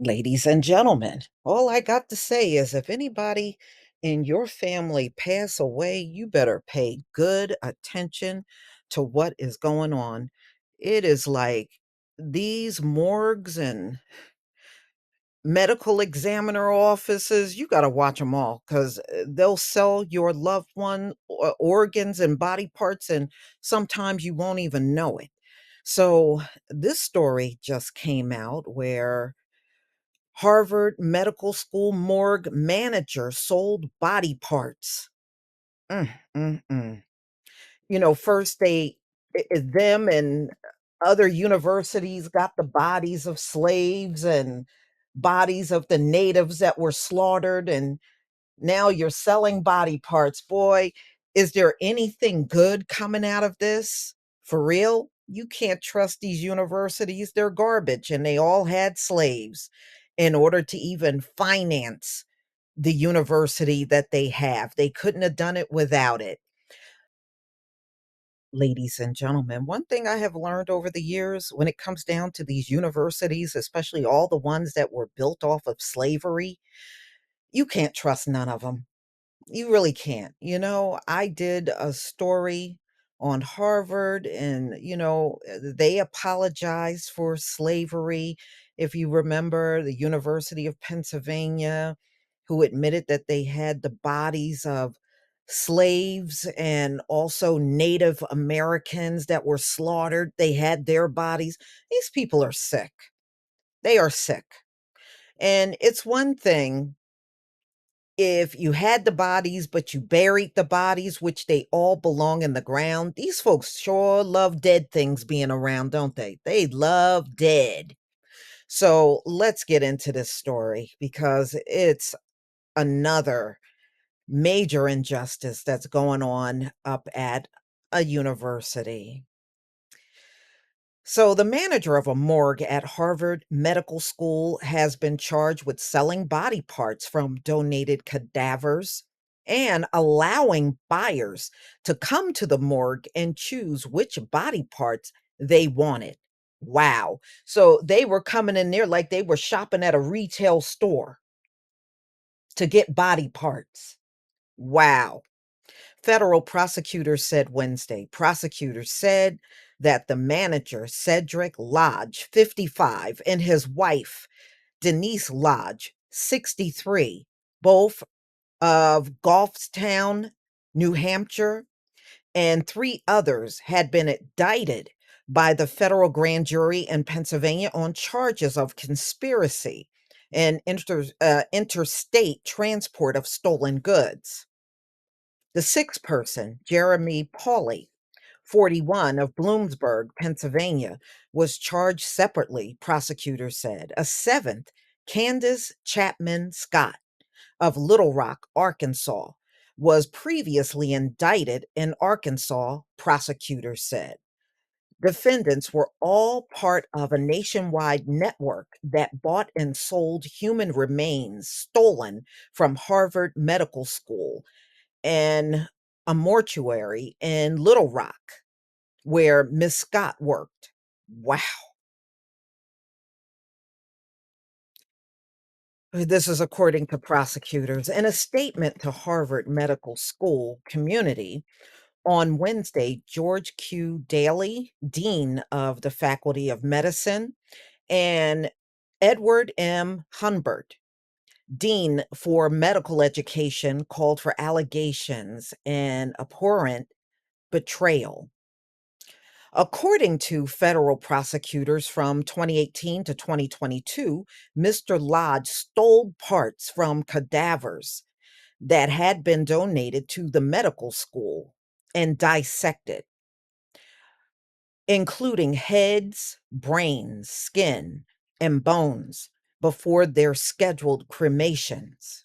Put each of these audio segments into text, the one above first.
Ladies and gentlemen, all I got to say is if anybody in your family pass away, you better pay good attention to what is going on. It is like these morgues and medical examiner offices, you got to watch them all because they'll sell your loved one organs and body parts, and sometimes you won't even know it. So, this story just came out where Harvard Medical School morgue manager sold body parts. Mm, mm, mm. First them and other universities got the bodies of slaves and bodies of the natives that were slaughtered, and now you're selling body parts. Boy, is there anything good coming out of this? For real? You can't trust these universities. They're garbage, and they all had slaves in order to even finance the university that they have. They couldn't have done it without it. Ladies and gentlemen, one thing I have learned over the years when it comes down to these universities, especially all the ones that were built off of slavery, you can't trust none of them. You really can't. I did a story on Harvard and, they apologized for slavery. If you remember, the University of Pennsylvania, who admitted that they had the bodies of slaves and also Native Americans that were slaughtered. They had their bodies. These people are sick. They are sick. And it's one thing if you had the bodies, but you buried the bodies, which they all belong in the ground. These folks sure love dead things being around, don't they? They love dead. So let's get into this story because it's another major injustice that's going on up at a university. So, the manager of a morgue at Harvard Medical School has been charged with selling body parts from donated cadavers and allowing buyers to come to the morgue and choose which body parts they wanted. Wow. So, they were coming in there like they were shopping at a retail store to get body parts. Wow. Federal prosecutors said Wednesday. Prosecutors said that the manager, Cedric Lodge, 55, and his wife, Denise Lodge, 63, both of Goffstown, New Hampshire, and three others had been indicted by the federal grand jury in Pennsylvania on charges of conspiracy and interstate transport of stolen goods. The sixth person, Jeremy Pauley, 41, of Bloomsburg, Pennsylvania, was charged separately, prosecutors said. A seventh, Candace Chapman Scott, of Little Rock, Arkansas, was previously indicted in Arkansas, prosecutors said. Defendants were all part of a nationwide network that bought and sold human remains stolen from Harvard Medical School and a mortuary in Little Rock where Miss Scott worked. Wow. This is according to prosecutors. In a statement to Harvard Medical School community on Wednesday, George Q. Daly, dean of the Faculty of Medicine, and Edward M. Humbert, dean for medical education, called for allegations and abhorrent betrayal. According to federal prosecutors from 2018 to 2022, Mr. Lodge stole parts from cadavers that had been donated to the medical school and dissected, including heads, brains, skin, and bones before their scheduled cremations.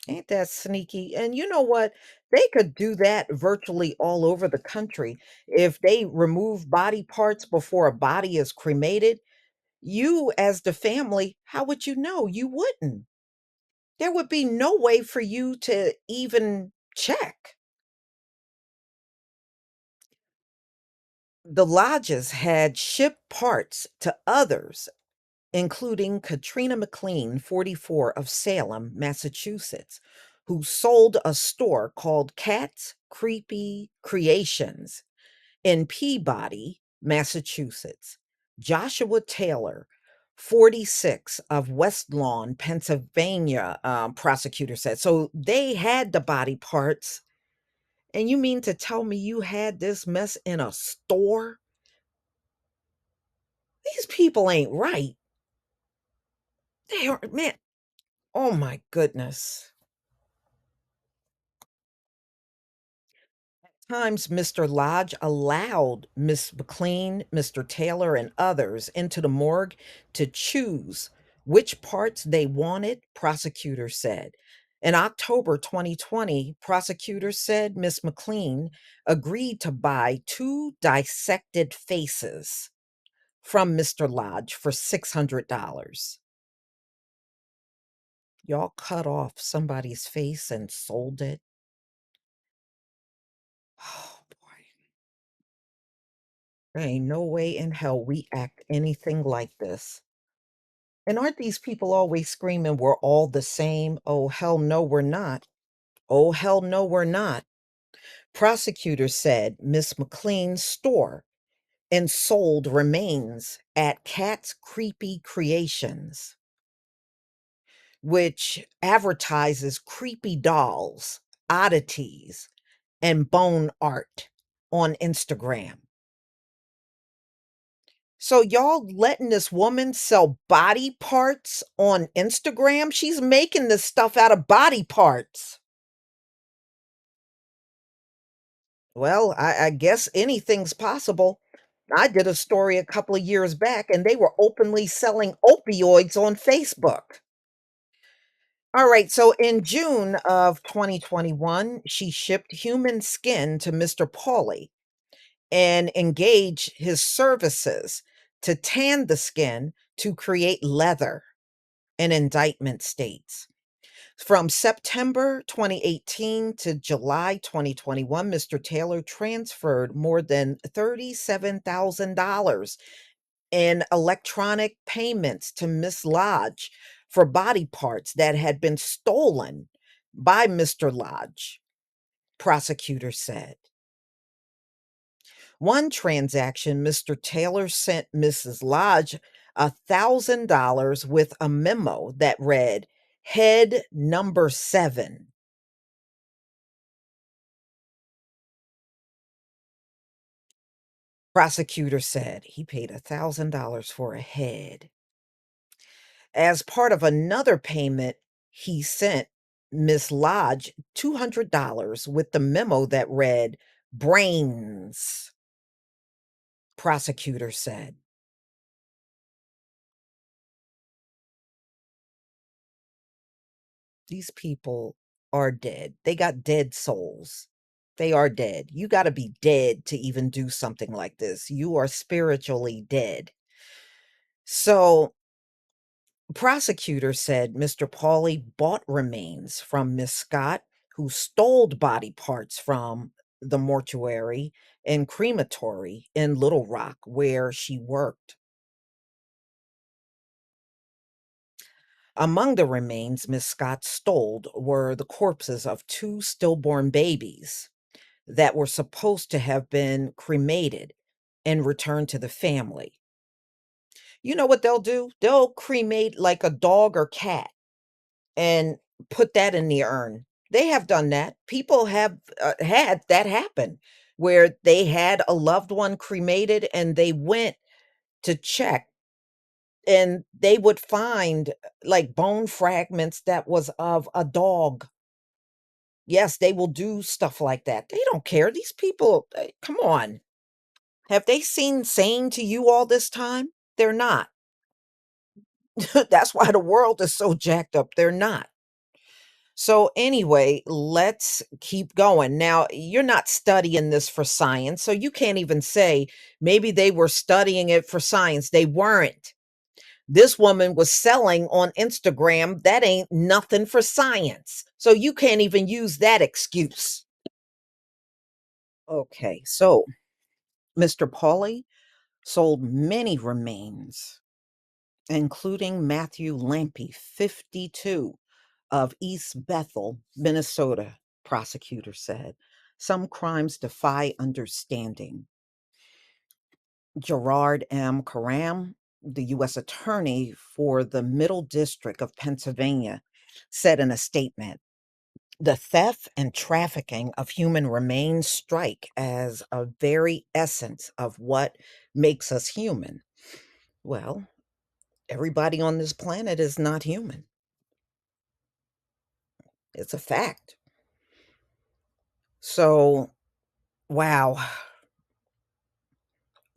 Ain't that sneaky? And you know what? They could do that virtually all over the country. If they remove body parts before a body is cremated, you as the family, how would you know? You wouldn't. There would be no way for you to even check. The lodges had shipped parts to others including Katrina McLean, 44, of Salem, Massachusetts, who sold a store called Cat's Creepy Creations in Peabody, Massachusetts. Joshua Taylor, 46, of West Lawn, Pennsylvania, prosecutor said. So they had the body parts. And you mean to tell me you had this mess in a store? These people ain't right. They are, man. Oh my goodness. Times Mr. Lodge allowed Miss McLean, Mr. Taylor, and others into the morgue to choose which parts they wanted, prosecutors said. In October 2020, prosecutors said Miss McLean agreed to buy two dissected faces from Mr. Lodge for $600. Y'all cut off somebody's face and sold it? Oh boy. There ain't no way in hell we act anything like this. And aren't these people always screaming, we're all the same? Oh, hell no, we're not. Oh, hell no, we're not. Prosecutors said Miss McLean's store and sold remains at Cat's Creepy Creations, which advertises creepy dolls, oddities, and bone art on Instagram. So y'all letting this woman sell body parts on Instagram? She's making this stuff out of body parts. Well, I guess anything's possible. I did a story a couple of years back and they were openly selling opioids on Facebook. All right, so in June of 2021, she shipped human skin to Mr. Pauly and engaged his services to tan the skin to create leather, an indictment states. From September 2018 to July 2021, Mr. Taylor transferred more than $37,000 in electronic payments to Miss Lodge for body parts that had been stolen by Mr. Lodge, prosecutors said. One transaction, Mr. Taylor sent Mrs. Lodge $1,000 with a memo that read, Head number 7. Prosecutor said he paid $1,000 for a head. As part of another payment, he sent Miss Lodge $200 with the memo that read, Brains, prosecutor said. These people are dead. They got dead souls. They are dead. You got to be dead to even do something like this. You are spiritually dead. So, prosecutor said Mr. Pauly bought remains from Miss Scott, who stole body parts from the mortuary and crematory in Little Rock, where she worked. Among the remains Miss Scott stole were the corpses of two stillborn babies that were supposed to have been cremated and returned to the family. You know what they'll do? They'll cremate like a dog or cat and put that in the urn. They have done that. People have had that happen where they had a loved one cremated and they went to check and they would find like bone fragments that was of a dog. Yes, they will do stuff like that. They don't care. These people, come on. Have they seemed sane to you all this time? They're not. That's why the world is so jacked up. They're not. So, anyway, let's keep going. Now, you're not studying this for science, so you can't even say maybe they were studying it for science. They weren't. This woman was selling on Instagram. That ain't nothing for science. So, you can't even use that excuse. Okay, so Mr. Pauly sold many remains including Matthew Lampy, 52, of East Bethel, Minnesota, prosecutor said. Some crimes defy understanding. Gerard M. Karam, the U.S. Attorney for the Middle District of Pennsylvania, said in a statement, the theft and trafficking of human remains strike as a very essence of what makes us human. Well, everybody on this planet is not human. It's a fact. So, wow.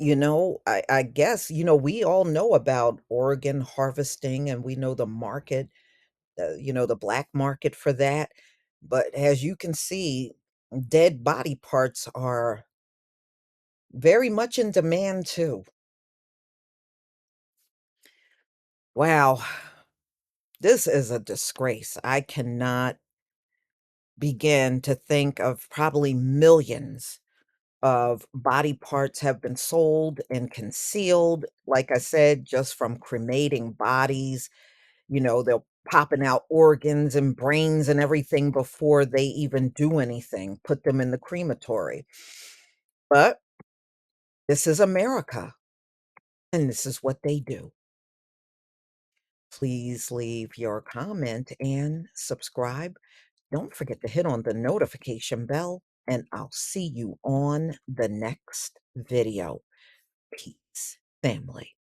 I guess, we all know about organ harvesting and we know the market, the black market for that. But as you can see, dead body parts are very much in demand too. Wow. This is a disgrace. I cannot begin to think of probably millions of body parts have been sold and concealed, like I said, just from cremating bodies. They're popping out organs and brains and everything before they even do anything, put them in the crematory. But this is America, and this is what they do. Please leave your comment and subscribe. Don't forget to hit on the notification bell, and I'll see you on the next video. Peace, family.